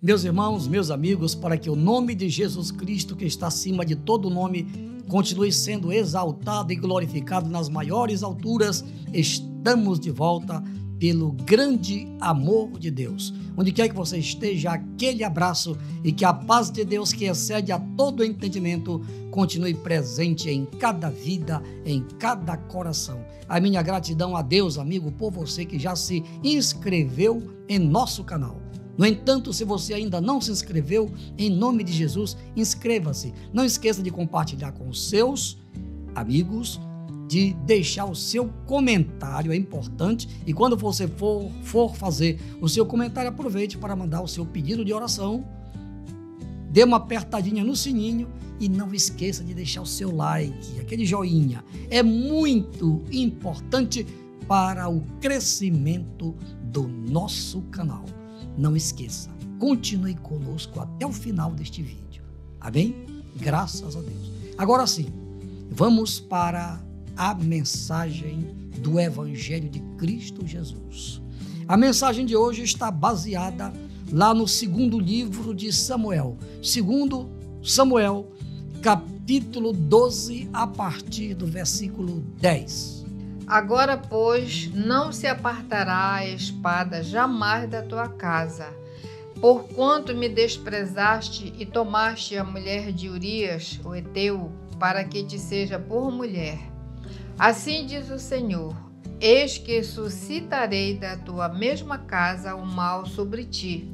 Meus irmãos, meus amigos, para que o nome de Jesus Cristo, que está acima de todo nome, continue sendo exaltado e glorificado nas maiores alturas, estamos de volta pelo grande amor de Deus. Onde quer que você esteja, aquele abraço e que a paz de Deus, que excede a todo entendimento, continue presente em cada vida, em cada coração. A minha gratidão a Deus, amigo, por você que já se inscreveu em nosso canal. No entanto, se você ainda não se inscreveu, em nome de Jesus, inscreva-se. Não esqueça de compartilhar com os seus amigos, de deixar o seu comentário, é importante. E quando você for fazer o seu comentário, aproveite para mandar o seu pedido de oração. Dê uma apertadinha no sininho e não esqueça de deixar o seu like, aquele joinha. É muito importante para o crescimento do nosso canal. Não esqueça, continue conosco até o final deste vídeo. Amém? Graças a Deus. Agora sim, vamos para a mensagem do Evangelho de Cristo Jesus. A mensagem de hoje está baseada lá no segundo livro de Samuel. Segundo Samuel, capítulo 12, a partir do versículo 10. Agora, pois, não se apartará a espada jamais da tua casa, porquanto me desprezaste e tomaste a mulher de Urias, o heteu, para que te seja por mulher. Assim diz o Senhor: eis que suscitarei da tua mesma casa o mal sobre ti,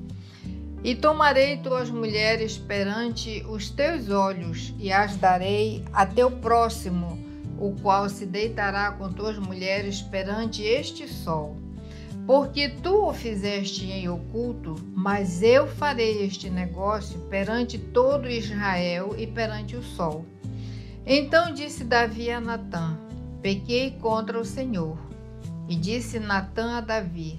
e tomarei tuas mulheres perante os teus olhos, e as darei a teu próximo, o qual se deitará com tuas mulheres perante este sol. Porque tu o fizeste em oculto, mas eu farei este negócio perante todo Israel e perante o sol. Então disse Davi a Natã: pequei contra o Senhor. E disse Natã a Davi: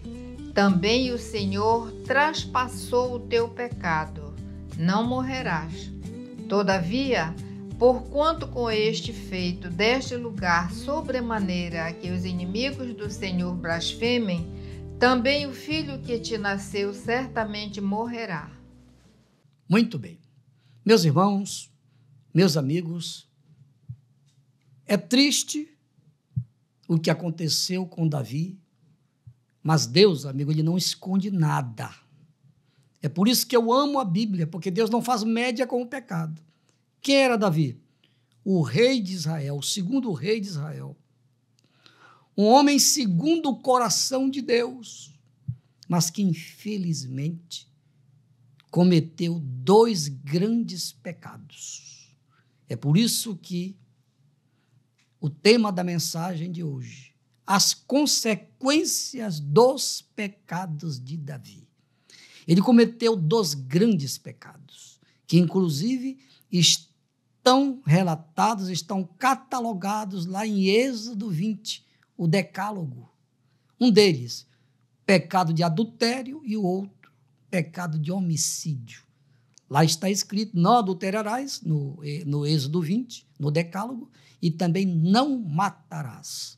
também o Senhor traspassou o teu pecado, não morrerás. Todavia, porquanto com este feito deste lugar sobremaneira que os inimigos do Senhor blasfemem, também o filho que te nasceu certamente morrerá. Muito bem. Meus irmãos, meus amigos, é triste o que aconteceu com Davi, mas Deus, amigo, ele não esconde nada. É por isso que eu amo a Bíblia, porque Deus não faz média com o pecado. Quem era Davi? O rei de Israel, o segundo rei de Israel. Um homem segundo o coração de Deus, mas que infelizmente cometeu dois grandes pecados. É por isso que o tema da mensagem de hoje, as consequências dos pecados de Davi. Ele cometeu dois grandes pecados, que inclusive estão relatados, estão catalogados lá em Êxodo 20, o decálogo. Um deles, pecado de adultério, e o outro, pecado de homicídio. Lá está escrito: não adulterarás, no Êxodo 20, no decálogo, e também não matarás.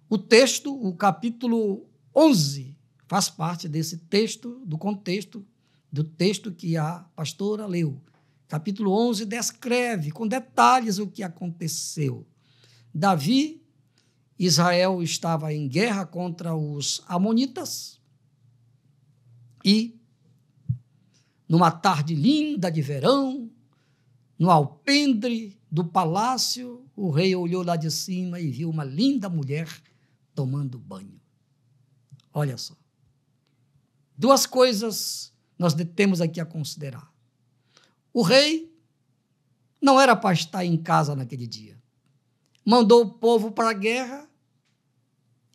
O texto, o capítulo 11, faz parte desse texto, do contexto do texto que a pastora leu. Capítulo 11 descreve com detalhes o que aconteceu. Davi, Israel estava em guerra contra os amonitas e, numa tarde linda de verão, no alpendre do palácio, o rei olhou lá de cima e viu uma linda mulher tomando banho. Olha só. Duas coisas nós temos aqui a considerar. O rei não era para estar em casa naquele dia. Mandou o povo para a guerra.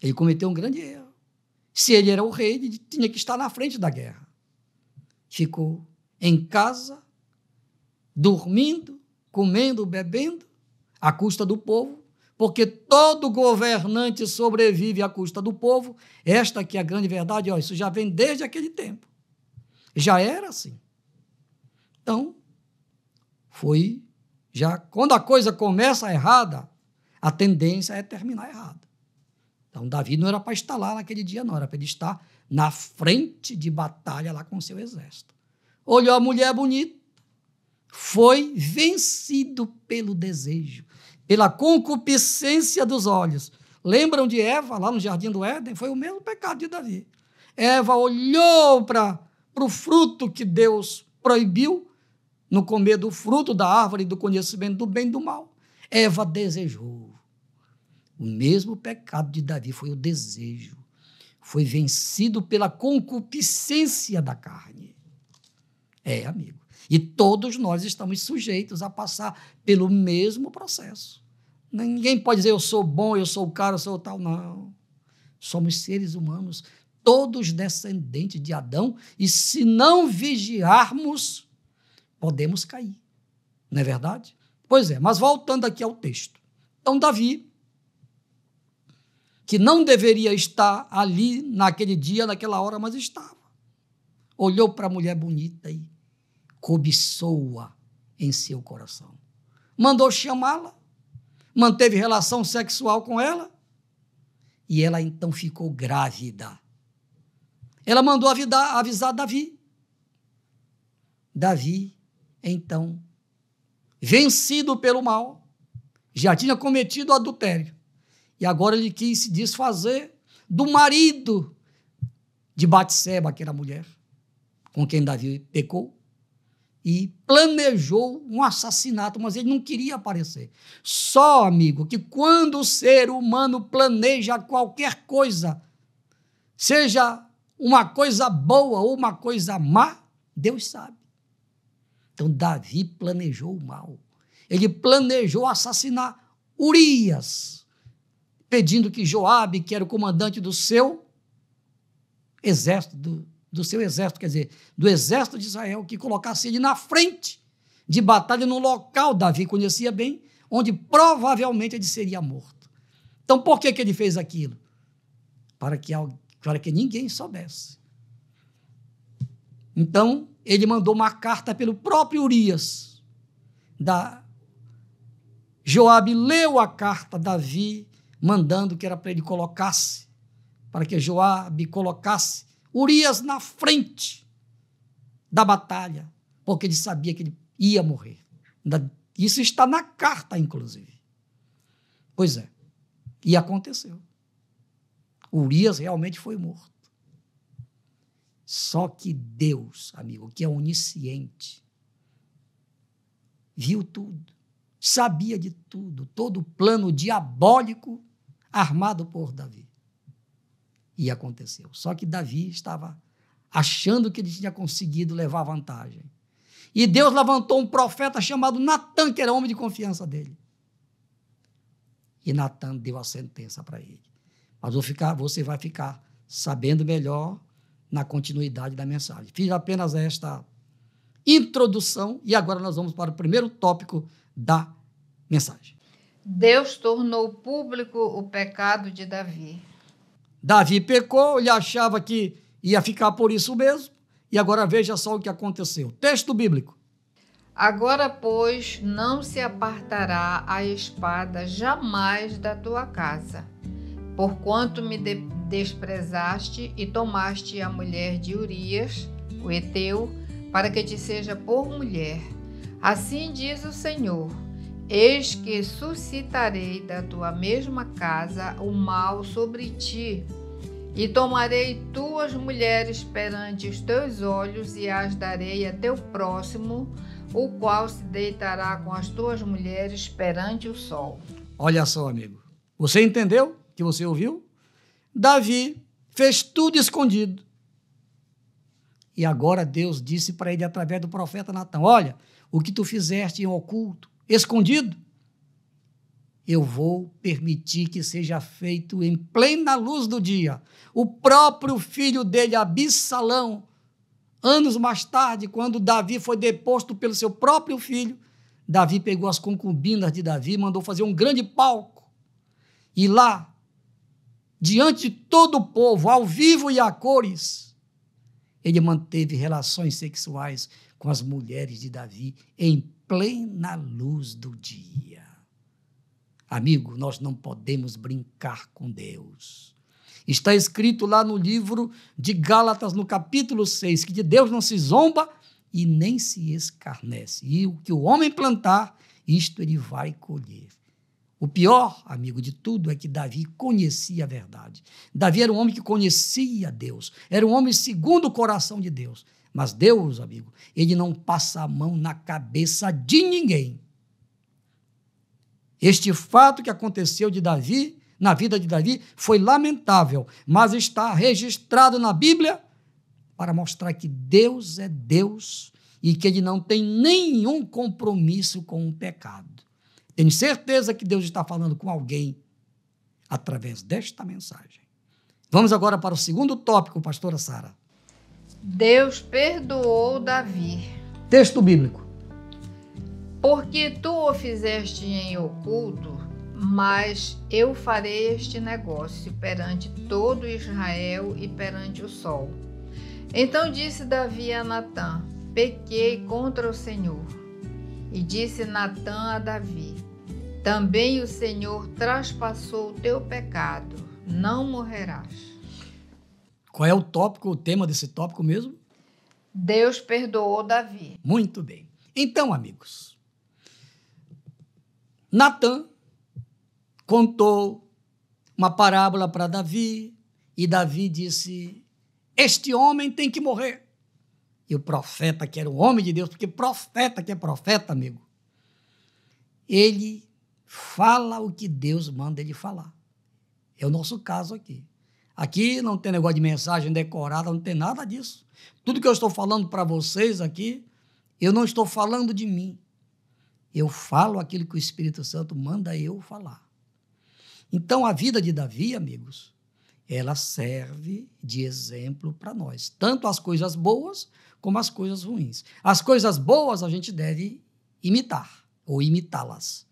Ele cometeu um grande erro. Se ele era o rei, ele tinha que estar na frente da guerra. Ficou em casa, dormindo, comendo, bebendo, à custa do povo, porque todo governante sobrevive à custa do povo. Esta aqui é a grande verdade. Isso já vem desde aquele tempo. Já era assim. Então, quando a coisa começa errada, a tendência é terminar errada. Então, Davi não era para estar lá naquele dia, não. Era para ele estar na frente de batalha lá com o seu exército. olhou a mulher bonita, foi vencido pelo desejo, pela concupiscência dos olhos. Lembram de Eva, lá no Jardim do Éden? Foi o mesmo pecado de Davi. Eva olhou para o fruto que Deus proibiu, no comer do fruto da árvore do conhecimento do bem e do mal. Eva desejou. O mesmo pecado de Davi foi o desejo. Foi vencido pela concupiscência da carne. Amigo. E todos nós estamos sujeitos a passar pelo mesmo processo. Ninguém pode dizer eu sou bom, eu sou o cara, eu sou o tal. Não. Somos seres humanos, todos descendentes de Adão, e se não vigiarmos, podemos cair. Não é verdade? Pois é, mas voltando aqui ao texto. Então, Davi, que não deveria estar ali naquele dia, naquela hora, mas estava. Olhou para a mulher bonita e cobiçou-a em seu coração. Mandou chamá-la, manteve relação sexual com ela e ela então ficou grávida. Ela mandou avisar Davi. Davi, então, vencido pelo mal, já tinha cometido adultério. E agora ele quis se desfazer do marido de Batseba, aquela mulher com quem Davi pecou, e planejou um assassinato, mas ele não queria aparecer. Só, amigo, que quando o ser humano planeja qualquer coisa, seja uma coisa boa ou uma coisa má, Deus sabe. Então, Davi planejou o mal. Ele planejou assassinar Urias, pedindo que Joabe, que era o comandante do seu exército, do seu exército, quer dizer, do exército de Israel, que colocasse ele na frente de batalha no local, Davi conhecia bem, onde provavelmente ele seria morto. Então, por que ele fez aquilo? Para que ninguém soubesse. Então, ele mandou uma carta pelo próprio Urias. Joabe leu a carta, Davi, mandando que era para ele para que Joabe colocasse Urias na frente da batalha, porque ele sabia que ele ia morrer. Isso está na carta, inclusive. Pois é, e aconteceu. Urias realmente foi morto. Só que Deus, amigo, que é onisciente, viu tudo, sabia de tudo, todo o plano diabólico armado por Davi. E aconteceu. Só que Davi estava achando que ele tinha conseguido levar vantagem. E Deus levantou um profeta chamado Natã, que era homem de confiança dele. E Natã deu a sentença para ele. Mas você vai ficar sabendo melhor na continuidade da mensagem. Fiz apenas esta introdução e agora nós vamos para o primeiro tópico da mensagem. Deus tornou público o pecado de Davi. Davi pecou, ele achava que ia ficar por isso mesmo, e agora veja só o que aconteceu. Texto bíblico. Agora, pois, não se apartará a espada jamais da tua casa, porquanto me desprezaste e tomaste a mulher de Urias, o heteu, para que te seja por mulher. Assim diz o Senhor: eis que suscitarei da tua mesma casa o mal sobre ti, e tomarei tuas mulheres perante os teus olhos, e as darei a teu próximo, o qual se deitará com as tuas mulheres perante o sol. Olha só, amigo. Você entendeu? Que você ouviu? Davi fez tudo escondido. E agora Deus disse para ele através do profeta Natã: olha, o que tu fizeste em oculto, escondido, eu vou permitir que seja feito em plena luz do dia. O próprio filho dele, Absalão, anos mais tarde, quando Davi foi deposto pelo seu próprio filho, Davi pegou as concubinas de Davi, mandou fazer um grande palco. E lá, diante de todo o povo, ao vivo e a cores, ele manteve relações sexuais com as mulheres de Davi em plena luz do dia. Amigo, nós não podemos brincar com Deus. Está escrito lá no livro de Gálatas, no capítulo 6, que de Deus não se zomba e nem se escarnece. E o que o homem plantar, isto ele vai colher. O pior, amigo, de tudo é que Davi conhecia a verdade. Davi era um homem que conhecia Deus, era um homem segundo o coração de Deus. Mas Deus, amigo, ele não passa a mão na cabeça de ninguém. Este fato que aconteceu de Davi, na vida de Davi, foi lamentável, mas está registrado na Bíblia para mostrar que Deus é Deus e que ele não tem nenhum compromisso com o pecado. Tenho certeza que Deus está falando com alguém através desta mensagem. Vamos agora para o segundo tópico, pastora Sara. Deus perdoou Davi. Texto bíblico. Porque tu o fizeste em oculto, mas eu farei este negócio perante todo Israel e perante o sol. Então disse Davi a Natã: pequei contra o Senhor. E disse Natã a Davi: também o Senhor traspassou o teu pecado, não morrerás. Qual é o tópico, o tema desse tópico mesmo? Deus perdoou Davi. Muito bem. Então, amigos, Natã contou uma parábola para Davi e Davi disse: este homem tem que morrer. E o profeta, que era um homem de Deus, porque profeta que é profeta, amigo, ele fala o que Deus manda ele falar. É o nosso caso aqui. Aqui não tem negócio de mensagem decorada, não tem nada disso. Tudo que eu estou falando para vocês aqui, eu não estou falando de mim. Eu falo aquilo que o Espírito Santo manda eu falar. Então, a vida de Davi, amigos, ela serve de exemplo para nós. Tanto as coisas boas como as coisas ruins. As coisas boas a gente deve imitar ou imitá-las.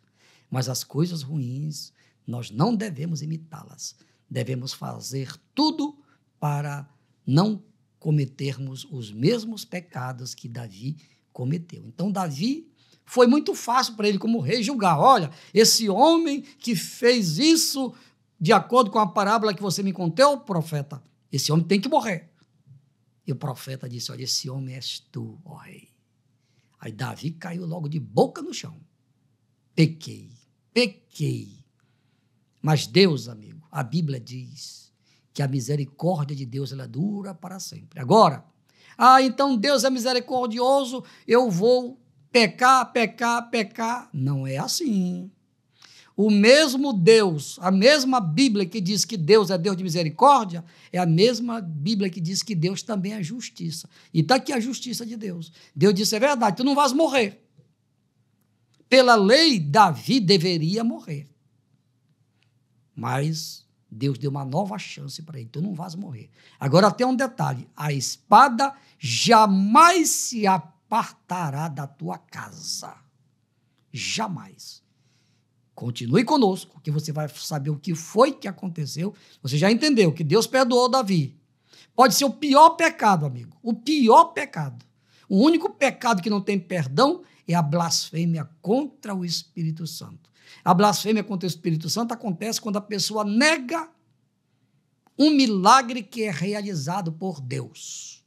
Mas as coisas ruins, nós não devemos imitá-las. Devemos fazer tudo para não cometermos os mesmos pecados que Davi cometeu. Então, Davi, foi muito fácil para ele, como rei, julgar. Olha, esse homem que fez isso, de acordo com a parábola que você me contou, profeta, esse homem tem que morrer. E o profeta disse: olha, esse homem és tu, ó rei. Aí Davi caiu logo de boca no chão. Pequei. Mas Deus, amigo, a Bíblia diz que a misericórdia de Deus ela dura para sempre. Agora, então Deus é misericordioso, eu vou pecar. Não é assim. O mesmo Deus, a mesma Bíblia que diz que Deus é Deus de misericórdia, é a mesma Bíblia que diz que Deus também é justiça. E está aqui a justiça de Deus. Deus disse: é verdade, tu não vais morrer. Pela lei, Davi deveria morrer. Mas Deus deu uma nova chance para ele. Tu não vais morrer. Agora tem um detalhe: a espada jamais se apartará da tua casa. Jamais. Continue conosco, que você vai saber o que foi que aconteceu. Você já entendeu que Deus perdoou Davi. Pode ser o pior pecado, amigo. O pior pecado. O único pecado que não tem perdão é a blasfêmia contra o Espírito Santo. A blasfêmia contra o Espírito Santo acontece quando a pessoa nega um milagre que é realizado por Deus.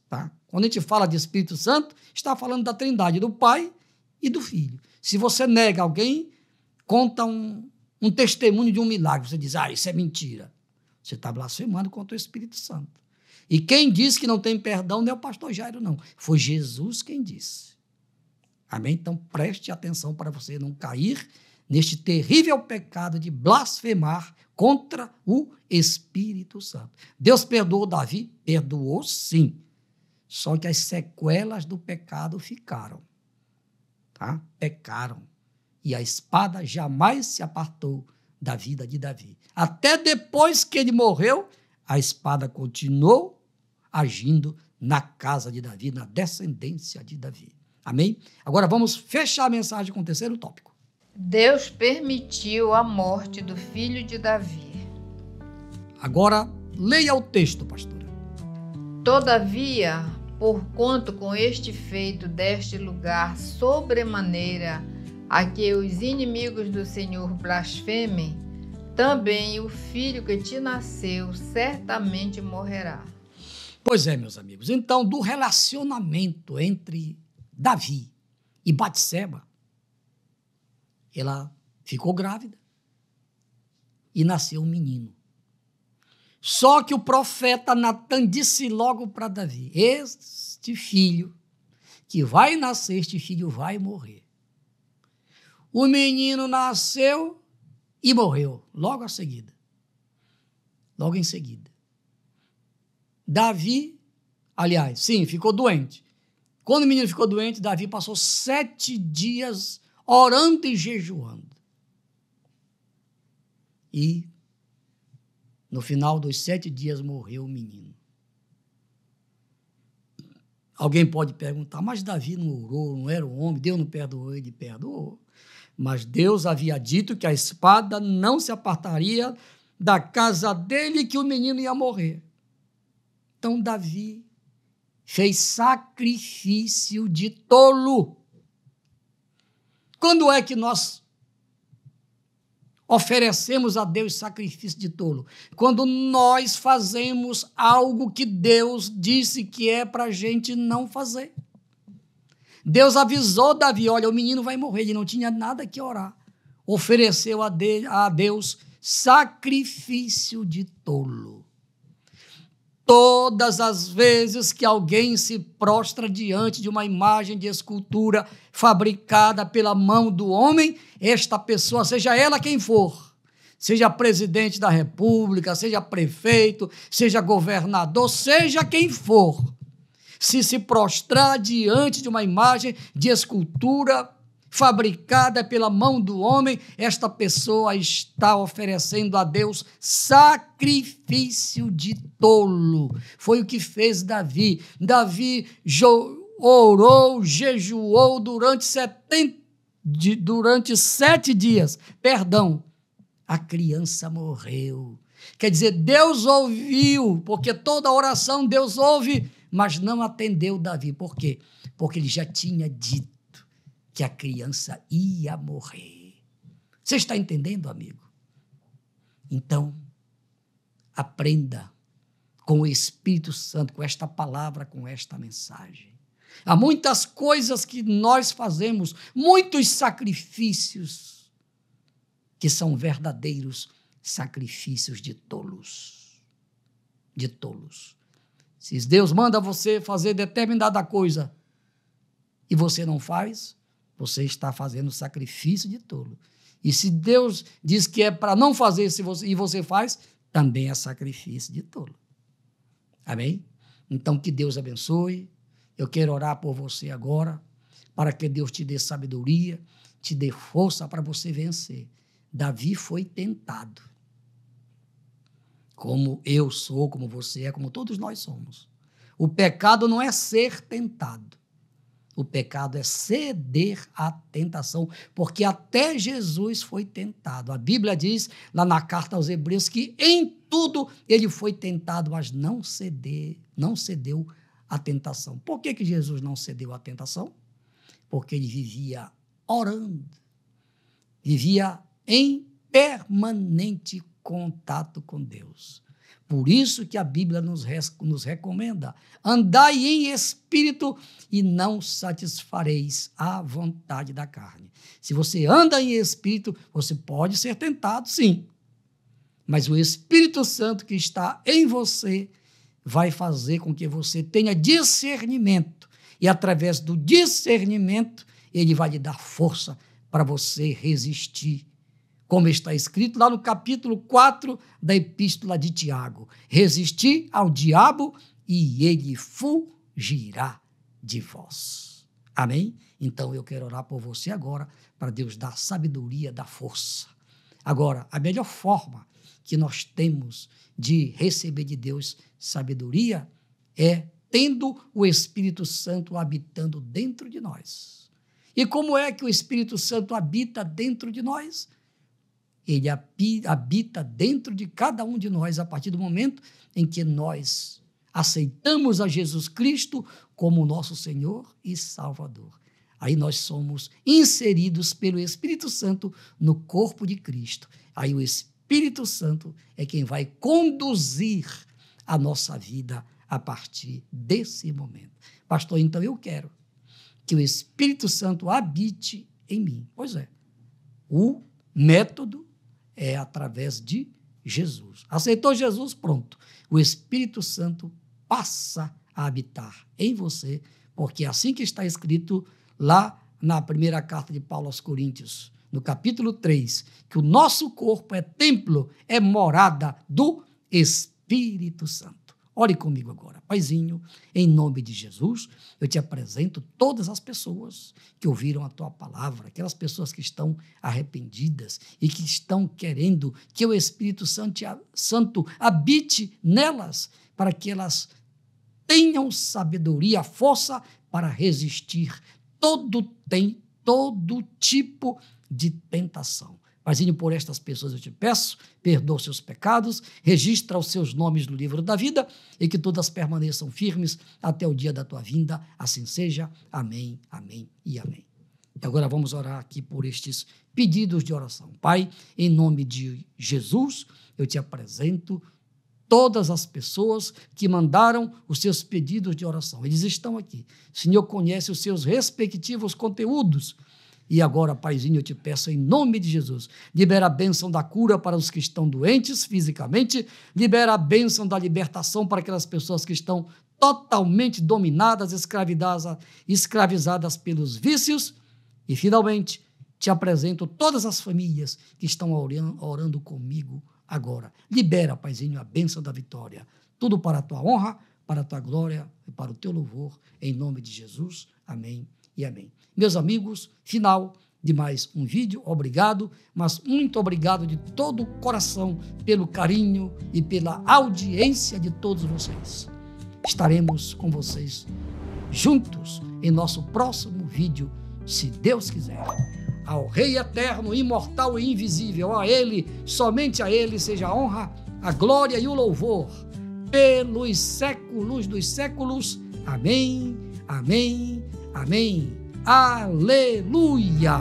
Tá? Quando a gente fala de Espírito Santo, está falando da Trindade, do Pai e do Filho. Se você nega alguém, conta um testemunho de um milagre, você diz: isso é mentira. Você está blasfemando contra o Espírito Santo. E quem disse que não tem perdão não é o pastor Jairo, não. Foi Jesus quem disse. Amém? Então, preste atenção para você não cair neste terrível pecado de blasfemar contra o Espírito Santo. Deus perdoou Davi? Perdoou, sim. Só que as sequelas do pecado ficaram. Tá? Pecaram. E a espada jamais se apartou da vida de Davi. Até depois que ele morreu, a espada continuou agindo na casa de Davi, na descendência de Davi. Amém? Agora vamos fechar a mensagem com o terceiro tópico. Deus permitiu a morte do filho de Davi. Agora, leia o texto, pastora. Todavia, porquanto com este feito deste lugar sobremaneira a que os inimigos do Senhor blasfemem, também o filho que te nasceu certamente morrerá. Pois é, meus amigos. Então, do relacionamento entre Davi e Batseba, ela ficou grávida e nasceu um menino. Só que o profeta Natan disse logo para Davi: este filho que vai nascer, este filho vai morrer. O menino nasceu e morreu logo em seguida. Davi, aliás, sim, ficou doente. Quando o menino ficou doente, Davi passou 7 dias orando e jejuando. E no final dos 7 dias morreu o menino. Alguém pode perguntar, mas Davi não orou, não era um homem, Deus não perdoou, ele perdoou. Mas Deus havia dito que a espada não se apartaria da casa dele e que o menino ia morrer. Então Davi fez sacrifício de tolo. Quando é que nós oferecemos a Deus sacrifício de tolo? Quando nós fazemos algo que Deus disse que é para a gente não fazer. Deus avisou Davi: olha, o menino vai morrer, ele não tinha nada que orar. Ofereceu a Deus sacrifício de tolo. Todas as vezes que alguém se prostra diante de uma imagem de escultura fabricada pela mão do homem, esta pessoa, seja ela quem for, seja presidente da República, seja prefeito, seja governador, seja quem for, se prostrar diante de uma imagem de escultura fabricada pela mão do homem, esta pessoa está oferecendo a Deus sacrifício de tolo. Foi o que fez Davi. Davi orou, jejuou durante 7 dias. A criança morreu. Quer dizer, Deus ouviu, porque toda oração Deus ouve, mas não atendeu Davi. Por quê? Porque ele já tinha dito que a criança ia morrer. Você está entendendo, amigo? Então, aprenda com o Espírito Santo, com esta palavra, com esta mensagem. Há muitas coisas que nós fazemos, muitos sacrifícios, que são verdadeiros sacrifícios de tolos. De tolos. Se Deus manda você fazer determinada coisa e você não faz, você está fazendo sacrifício de tolo. E se Deus diz que é para não fazer e você faz, também é sacrifício de tolo. Amém? Então, que Deus abençoe. Eu quero orar por você agora, para que Deus te dê sabedoria, te dê força para você vencer. Davi foi tentado. Como eu sou, como você é, como todos nós somos. O pecado não é ser tentado. O pecado é ceder à tentação, porque até Jesus foi tentado. A Bíblia diz, lá na carta aos Hebreus, que em tudo ele foi tentado, mas não cedeu à tentação. Por que Jesus não cedeu à tentação? Porque ele vivia orando, vivia em permanente contato com Deus. Por isso que a Bíblia nos recomenda: andai em espírito e não satisfareis a vontade da carne. Se você anda em espírito, você pode ser tentado, sim. Mas o Espírito Santo que está em você vai fazer com que você tenha discernimento. E através do discernimento, ele vai lhe dar força para você resistir. Como está escrito lá no capítulo 4 da Epístola de Tiago: resistir ao diabo e ele fugirá de vós. Amém? Então eu quero orar por você agora, para Deus dar sabedoria, dar força. Agora, a melhor forma que nós temos de receber de Deus sabedoria é tendo o Espírito Santo habitando dentro de nós. E como é que o Espírito Santo habita dentro de nós? Ele habita dentro de cada um de nós a partir do momento em que nós aceitamos a Jesus Cristo como nosso Senhor e Salvador. Aí nós somos inseridos pelo Espírito Santo no corpo de Cristo. Aí o Espírito Santo é quem vai conduzir a nossa vida a partir desse momento. Pastor, então eu quero que o Espírito Santo habite em mim. Pois é, o método é através de Jesus. Aceitou Jesus? Pronto. O Espírito Santo passa a habitar em você, porque é assim que está escrito lá na primeira carta de Paulo aos Coríntios, no capítulo 3, que o nosso corpo é templo, é morada do Espírito Santo. Ore comigo agora. Paizinho, em nome de Jesus, eu te apresento todas as pessoas que ouviram a tua palavra, aquelas pessoas que estão arrependidas e que estão querendo que o Espírito Santo habite nelas, para que elas tenham sabedoria, força para resistir todo tipo de tentação. Paizinho, por estas pessoas eu te peço, perdoa os seus pecados, registra os seus nomes no livro da vida e que todas permaneçam firmes até o dia da tua vinda. Assim seja. Amém, amém e amém. E agora vamos orar aqui por estes pedidos de oração. Pai, em nome de Jesus, eu te apresento todas as pessoas que mandaram os seus pedidos de oração. Eles estão aqui. O Senhor conhece os seus respectivos conteúdos. E agora, Paizinho, eu te peço em nome de Jesus, libera a bênção da cura para os que estão doentes fisicamente, libera a bênção da libertação para aquelas pessoas que estão totalmente dominadas, escravizadas pelos vícios. E, finalmente, te apresento todas as famílias que estão orando comigo agora. Libera, Paizinho, a bênção da vitória. Tudo para a tua honra, para a tua glória e para o teu louvor, em nome de Jesus. Amém e amém. Meus amigos, final de mais um vídeo, obrigado, mas muito obrigado de todo o coração pelo carinho e pela audiência de todos vocês. Estaremos com vocês juntos em nosso próximo vídeo, se Deus quiser. Ao Rei eterno, imortal e invisível, a Ele, somente a Ele seja a honra, a glória e o louvor, pelos séculos dos séculos. Amém, amém, amém. Aleluia!